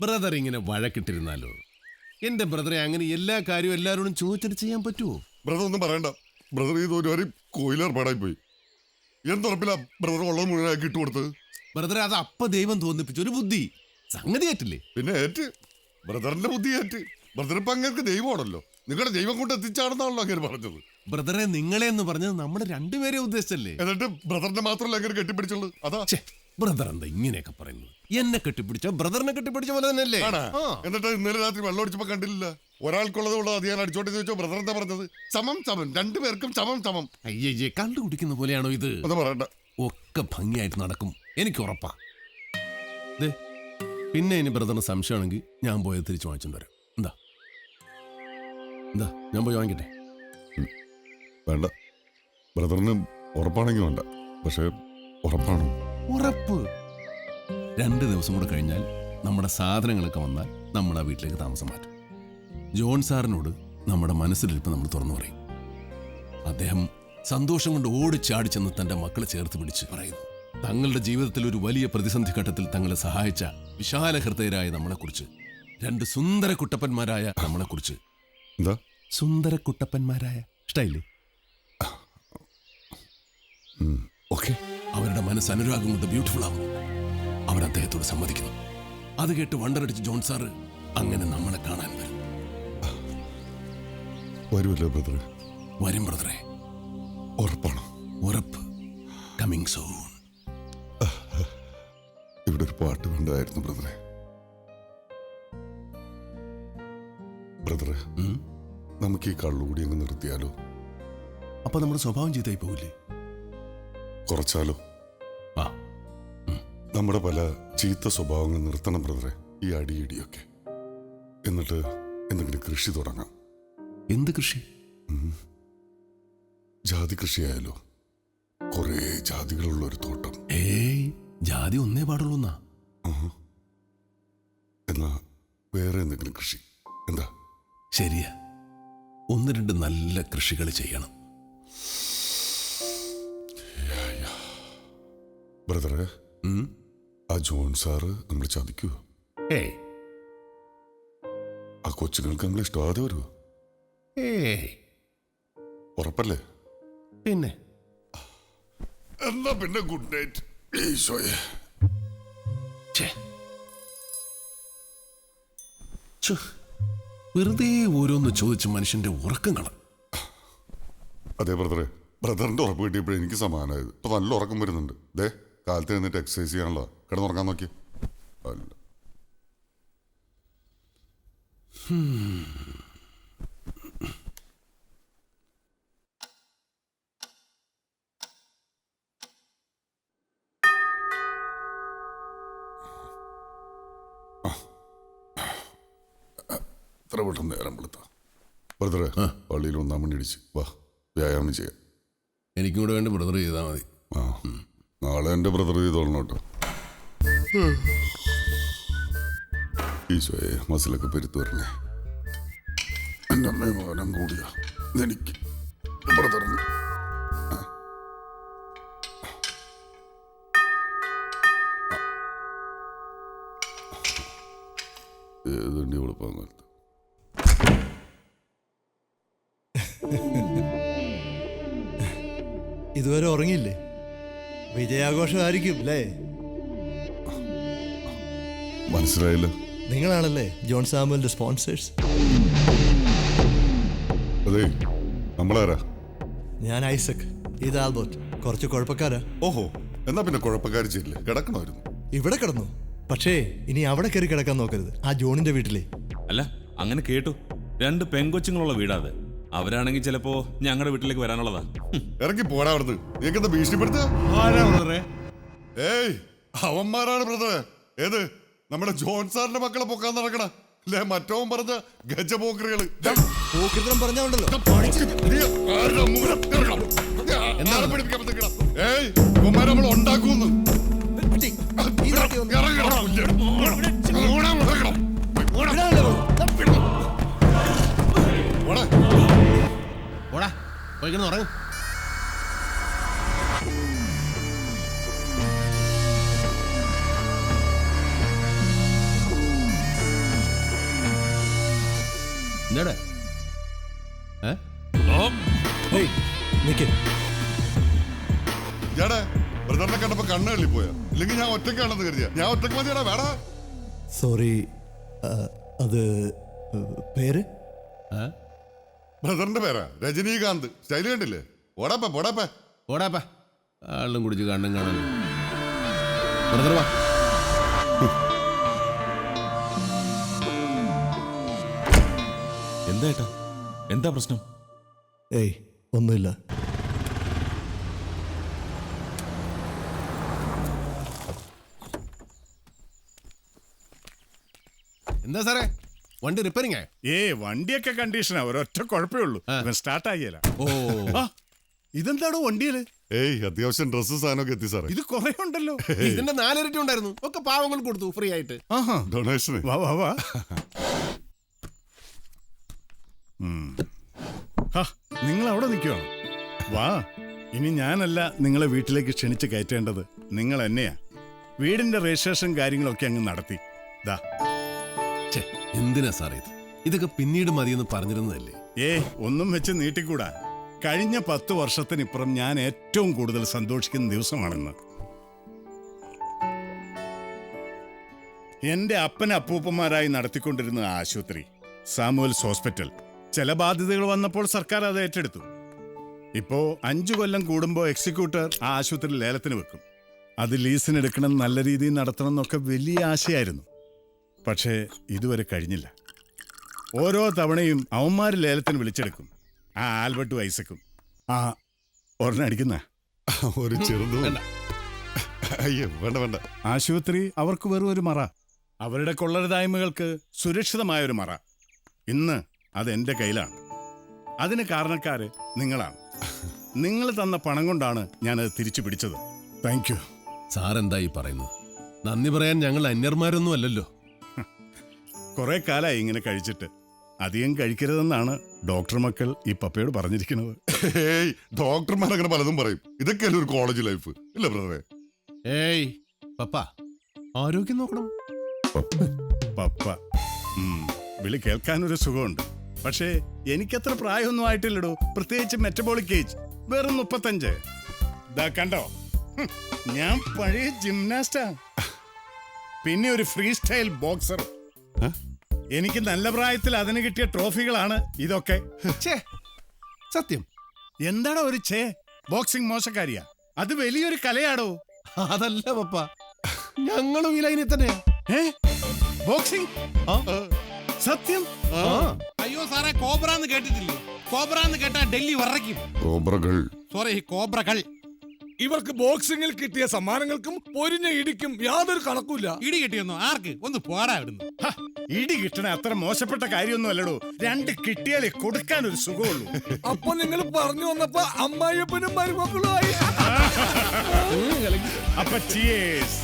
Brother ഇങ്ങനെ വഴക്കിട്ടിരുന്നാലോ? എന്റെ ബ്രദറെ അങ്ങനെ എല്ലാ കാര്യവും എല്ലാവരോടും ചോദിച്ചിട്ട് ചെയ്യാൻ പറ്റുമോ? ബ്രദർ ഒന്നും പറയണ്ട. ബ്രദർ ഇത് ഒരു കോയിലേർപ്പാടായി പോയി. എന്തുറപ്പില്ല ബ്രദർ ഉള്ളത് മുഴുവനാക്കി ഇട്ടുകൊടുത്തത്. ബ്രദറെ അത് അപ്പ ദൈവം തോന്നിപ്പിച്ച ഒരു ബുദ്ധി സംഗതി ആയിട്ടില്ലേ? പിന്നെ ഏറ്റ് ബ്രദറിന്റെ ബുദ്ധി ഏറ്റ്. ബ്രദർ ഇപ്പൊ അങ്ങേർക്ക് ദൈവമാണല്ലോ. നിങ്ങളുടെ ദൈവം കൊണ്ട് എത്തിച്ചാണെന്നാണല്ലോ അങ്ങനെ പറഞ്ഞത്. ബ്രദറെ നിങ്ങളെ എന്ന് പറഞ്ഞത് നമ്മുടെ രണ്ടുപേരെ ഉദ്ദേശിച്ചല്ലേ? എന്നിട്ട് ബ്രദറിനെ മാത്രമല്ല അങ്ങനെ കെട്ടിപ്പിടിച്ചുള്ളൂ. അതാ ബ്രദർ എന്താ ഇങ്ങനെയൊക്കെ പറയുന്നത്? എന്നെ കെട്ടിപ്പിടിച്ച ബ്രദറിനെ കെട്ടിപ്പിടിച്ച പോലെ തന്നെയല്ലേ? എന്നിട്ട് ഇന്നലെ രാത്രി വെള്ളം അടിച്ചപ്പോ കണ്ടില്ല. ഒരാൾക്കുള്ളത് കൊണ്ട് അത് ഞാൻ അടിച്ചോട്ടെ ചോദിച്ചോ. ബ്രദർ എന്താ പറഞ്ഞത്? സമം സമം, രണ്ടുപേർക്കും സമം സമം. അയ്യേ, കണ്ടുപിടിക്കുന്ന പോലെയാണോ ഇത്? അത് പറയണ്ട. ഒക്കെ ഭംഗിയായിട്ട് നടക്കും, എനിക്ക് ഉറപ്പാ. പിന്നെ ഇനി ബ്രദറിന് സംശയമാണെങ്കിൽ ഞാൻ പോയത് തിരിച്ചു വാങ്ങിച്ചോണ്ട് വരാം. എന്താ എന്താ ഞാൻ പോയി വാങ്ങിക്കട്ടെ? വേണ്ട, ബ്രദറിന് ഉറപ്പാണെങ്കിൽ വേണ്ട. പക്ഷെ ഉറപ്പാണോ? ഉറപ്പ്. 2 ദിവസം കൂടെ കഴിഞ്ഞാൽ നമ്മുടെ സാധനങ്ങളൊക്കെ വന്നാൽ നമ്മൾ ആ വീട്ടിലേക്ക് താമസം മാറ്റും. ജോൺ സാറിനോട് നമ്മുടെ മനസ്സിലിരിപ്പ് നമ്മൾ തുറന്നു പറയും. അദ്ദേഹം സന്തോഷം കൊണ്ട് ഓടിച്ചാടി ചെന്ന് തന്റെ മക്കളെ ചേർത്ത് പിടിച്ച് പറയുന്നു, തങ്ങളുടെ ജീവിതത്തിൽ ഒരു വലിയ പ്രതിസന്ധി ഘട്ടത്തിൽ തങ്ങളെ സഹായിച്ച വിശാല ഹൃദയരായ നമ്മളെക്കുറിച്ച്, 2 സുന്ദര കുട്ടപ്പന്മാരായ നമ്മളെക്കുറിച്ച്. എന്താ സുന്ദര കുട്ടപ്പന്മാരായ? ഇഷ്ടായില്ലേ? ഓക്കെ. അവരുടെ മനസ്സ് അനുരാഗം കൊണ്ട് ബ്യൂട്ടിഫുൾ ആവുന്നു. അവർ അദ്ദേഹത്തോട് സമ്മതിക്കുന്നു. അത് കേട്ട് വണ്ടറടിച്ച് ജോൺ സാറ് അങ്ങനെ നമ്മളെ കാണാൻ വരും. വരുമല്ലോ ബ്രദറെ? വരും ബ്രദറെ. ഉറപ്പാണോ? ഉറപ്പ്. Coming soon. ഇവിടെ ഒരു പാട്ട് വേണ്ടായിരുന്നു ബ്രദറെ. ബ്രദറെ, നമുക്ക് ഈ കള്ളുകൂടി അങ്ങ് നിർത്തിയാലോ? അപ്പൊ നമ്മുടെ സ്വഭാവം ചെയ്തായി പോവില്ലേ? കുറച്ചാലോ? നമ്മുടെ പല ചീത്ത സ്വഭാവങ്ങൾ നിർത്തണം ബ്രദറെ. ഈ അടിയിടിയൊക്കെ. എന്നിട്ട് എന്തെങ്കിലും കൃഷി തുടങ്ങാം. എന്ത് കൃഷി? ജാതി കൃഷിയായാലോ? കുറേ ജാതികളുള്ള ഒരു തോട്ടം. ജാതി ഒന്നേ പാടുള്ളൂ എന്നാ? എന്നാ വേറെ എന്തെങ്കിലും കൃഷി എന്താ? ശരിയാ, 1-2 നല്ല കൃഷികൾ ചെയ്യണം. ബ്രദറെ, ആ ജോൺ സാറ് നമ്മൾ ചതിക്കുവോ? ആ കൊച്ചുങ്ങൾക്ക് നമ്മൾ ഇഷ്ടമാതെ വരുമോ? ഉറപ്പല്ലേ? പിന്നെ എന്നാ പിന്നെ ഗുഡ് നൈറ്റ്. ഈശോയെ, വെറുതെ ഓരോന്ന് ചോദിച്ച് മനുഷ്യന്റെ ഉറക്കം കളഞ്ഞു. അതെ ബ്രദറെ, ബ്രദറിന്റെ ഉറപ്പ് കിട്ടിയപ്പോഴേ എനിക്ക് സമാധാനമായത്. ഇപ്പൊ നല്ല ഉറക്കം വരുന്നുണ്ട്. ദേ കാലത്ത് നിന്നിട്ട് എക്സസൈസ് ചെയ്യാനുള്ള കിടന്നുറങ്ങാൻ നോക്കി. അല്ല, എത്ര പെട്ടെന്ന് നേരം വെളുത്ത. ബ്രദറെ, പള്ളിയിൽ 1-ാം മണി അടിച്ച് വാ, വ്യായാമം ചെയ്യാം. എനിക്കും കൂടെ വേണ്ടി ബ്രദർ ചെയ്താൽ മതി. നാളെ എൻ്റെ ബ്രദർ ചെയ്തോളണം കേട്ടോ. ഈശോയെ, മസിലൊക്കെ പെരുത്തു വരണേ. എൻ്റെ അമ്മയെ മോനം കൂടിയാ എനിക്ക് ബ്രദറിന്. ഏതുണ്ടി എളുപ്പം കാലത്ത്. ഇതുവരെ ഉറങ്ങിയില്ലേ? വിജയാഘോഷമായിരിക്കും അല്ലേ? മനസ്സിലായില്ല. നിങ്ങളാണല്ലേ ജോൺ സാമുവലിന്റെ സ്പോൺസേഴ്സ്? അതെ, നമ്മളാരാ? ഞാൻ ഐസക്, ഇത് ആൽബർട്ട്. കുറച്ച് കുഴപ്പക്കാരാ. ഓഹോ, എന്നാ പിന്നെ കുഴപ്പക്കാരി ചെയ്യില്ലേ? കിടക്കണമായിരുന്നു. ഇവിടെ കിടന്നു. പക്ഷേ ഇനി അവിടെ കയറി കിടക്കാൻ നോക്കരുത്, ആ ജോണിന്റെ വീട്ടിലെ. അല്ല, അങ്ങനെ കേട്ടു. 2 പെങ്കൊച്ചുങ്ങളുള്ള വീടാ അത്. അവരാണെങ്കിൽ ചിലപ്പോ ഞങ്ങളുടെ വീട്ടിലേക്ക് വരാനുള്ളതാ. ഇറങ്ങി പോടാ അവിടുന്ന്. നീക്കെന്താ ഭീഷണിപ്പെടുത്ത? ഏയ്, അവന്മാരാണ് ബ്രദറെ. ഏത്? നമ്മുടെ ജോൺ സാറിന്റെ മക്കളെ പൊക്കാൻ നടക്കണ അല്ലേ? മറ്റവൻ പറഞ്ഞ ഗജപോക്കറികള്. പറഞ്ഞോണ്ടല്ലോ. ഏയ്, ഇവന്മാരെ നമ്മൾ ഉണ്ടാക്കുന്നു. ഉറങ്ങും. എന്താടാ ഏയ് നിക്ക്. ഞാടെ ബ്രദറിനെ കണ്ടപ്പോ കണ്ണ് കള്ളിപ്പോയാ, ഇല്ലെങ്കിൽ ഞാൻ ഒറ്റയ്ക്കാണെന്ന് കരുതിയ. ഞാൻ ഒറ്റയ്ക്ക് മതിയാടാ, വേടാ. സോറി, അത് പേര് ബ്രദറിന്റെ പേരാ രജനീകാന്ത്. സ്റ്റൈല് കണ്ടില്ലേ? ഓടാപ്പ പോടാപ്പ. ഓടാപ്പാ, ആളും കുടിച്ച് കണ്ണും കാണാൻ. ബ്രദർ വാ. എന്താ ഏട്ടാ, എന്താ പ്രശ്നം? ഏയ് ഒന്നുമില്ല. എന്താ സാറേ, വണ്ടി റിപ്പയറിംഗ് ആയോ? വണ്ടിയൊക്കെ കണ്ടീഷനാ, ഒരൊറ്റ കുഴപ്പമേ ഉള്ളൂ, സ്റ്റാർട്ട് ആകിയല്ല. ഓ, ഇതെന്താണോ വണ്ടിയില്? ഏയ് അത്യാവശ്യം ഡ്രസ്സ് സാധനമൊക്കെ എത്തി സാറേ. ഇത് കുറെ ഉണ്ടല്ലോ. ഇതിന്റെ 4 ഇരട്ടി ഉണ്ടായിരുന്നു, ഒക്കെ പാവങ്ങൾ കൊടുത്തു ഫ്രീ ആയിട്ട്. ആഹാ, ഡൊണേഷന്. വാ വാ വാ. നിങ്ങൾ അവിടെ നിൽക്കുവാണോ? വാ, ഇനി ഞാനല്ല നിങ്ങളെ വീട്ടിലേക്ക് ക്ഷണിച്ച് കയറ്റേണ്ടത്, നിങ്ങൾ എന്നെയാ. വീടിന്റെ രജിസ്ട്രേഷൻ കാര്യങ്ങളൊക്കെ അങ്ങ് നടത്തി. ദാ. ഛെ, എന്തിനാ സാറേ ഇത്? ഇതൊക്കെ പിന്നീട് മതിയെന്ന് പറഞ്ഞിരുന്നതല്ലേ? ഒന്നും വെച്ച് നീട്ടിക്കൂടാ. കഴിഞ്ഞ 10 വർഷത്തിനിപ്പുറം ഞാൻ ഏറ്റവും കൂടുതൽ സന്തോഷിക്കുന്ന ദിവസമാണെന്ന്. എന്റെ അപ്പൻ അപ്പൂപ്പന്മാരായി നടത്തിക്കൊണ്ടിരുന്ന ആശുപത്രി, സാമുവൽസ് ഹോസ്പിറ്റൽ, ചില ബാധ്യതകൾ വന്നപ്പോൾ സർക്കാർ അത് ഏറ്റെടുത്തു. ഇപ്പോ 5 കൊല്ലം കൂടുമ്പോൾ എക്സിക്യൂട്ടർ ആ ആശുപത്രി ലേലത്തിന് വെക്കും. അത് ലീസിനെടുക്കണം, നല്ല രീതിയിൽ നടത്തണം എന്നൊക്കെ വലിയ ആശയായിരുന്നു. പക്ഷേ ഇതുവരെ കഴിഞ്ഞില്ല. ഓരോ തവണയും അവന്മാർ ലേലത്തിന് വിളിച്ചെടുക്കും. ആ ആൽബർട്ടും ഐസക്കും ആ ഒരെണ്ണടിക്കുന്ന ഒരു ചെറുതു. അയ്യോ വേണ്ട വേണ്ട. ആശുപത്രി അവർക്ക് വെറും ഒരു മറ, അവരുടെ കൊള്ളരുതായ്മകൾക്ക് സുരക്ഷിതമായൊരു മറ. ഇന്ന് അതെന്റെ കയ്യിലാണ്. അതിന് കാരണക്കാര് നിങ്ങളാണ്. നിങ്ങൾ തന്ന പണം കൊണ്ടാണ് ഞാനത് തിരിച്ചു പിടിച്ചത്. Thank you. സാറെന്തായി പറയുന്നത്? നന്ദി പറയാൻ ഞങ്ങൾ അന്യന്മാരൊന്നും അല്ലല്ലോ. കുറെ കാലമായി ഇങ്ങനെ കഴിച്ചിട്ട്. അധികം കഴിക്കരുതെന്നാണ് ഡോക്ടർ മക്കൾ ഈ പപ്പയോട് പറഞ്ഞിരിക്കുന്നത്. ഏയ് ഡോക്ടർമാർ അങ്ങനെ പലതും പറയും. ഇതൊക്കെയല്ലേ ഒരു കോളേജ് ലൈഫ്, ഇല്ല ബ്രദറെ? ഏയ് പപ്പ, ആരോഗ്യം നോക്കണം. പപ്പ വിളി കേൾക്കാനൊരു സുഖമുണ്ട്. പക്ഷേ എനിക്കത്ര പ്രായമൊന്നും ആയിട്ടില്ലടോ, പ്രത്യേകിച്ച് മെറ്റബോളിക് ഏജ് വെറും 35. ദാ കണ്ടോ, ഞാൻ പഴയ ജിംനാസ്റ്റാ, പിന്നെ ഒരു ഫ്രീ സ്റ്റൈൽ ബോക്സർ. എനിക്ക് നല്ല പ്രായത്തിൽ അതിന് കിട്ടിയ ട്രോഫികളാണ് ഇതൊക്കെ. സത്യം? എന്താടോ ഒരു ബോക്സിംഗ് മോശക്കാരിയാ? അത് വലിയൊരു കലയാടോ. അതല്ല പപ്പ, ഞങ്ങളും ഈ ലൈനിൽ തന്നെയാ. ബോക്സിംഗ് സത്യം? അയ്യോ സാറേ, കോബ്രാന്ന് കേട്ടിട്ടില്ലേ? കോബ്രാന്ന് കേട്ടാ ഡൽഹി വറയ്ക്കും. കോബ്രകൾ. സോറി, കോബ്രകൾ. ഇവർക്ക് ബോക്സിംഗിൽ കിട്ടിയ സമ്മാനങ്ങൾക്കും പൊരിഞ്ഞ ഇടിക്കും യാതൊരു കണക്കുമില്ല. ഇടി കിട്ടിയെന്നോ? ആർക്ക്? ഒന്ന് പോരാ ഇടുന്നു. ഇടി കിട്ടണ അത്ര മോശപ്പെട്ട കാര്യമൊന്നും അല്ലടോ. 2 കിട്ടിയാലേ കൊടുക്കാൻ ഒരു സുഖമുള്ളൂ. അപ്പൊ നിങ്ങൾ പറഞ്ഞു വന്നപ്പോ അമ്മായിയപ്പനും മരുമക്കളുമായി. അപ്പൊ cheers.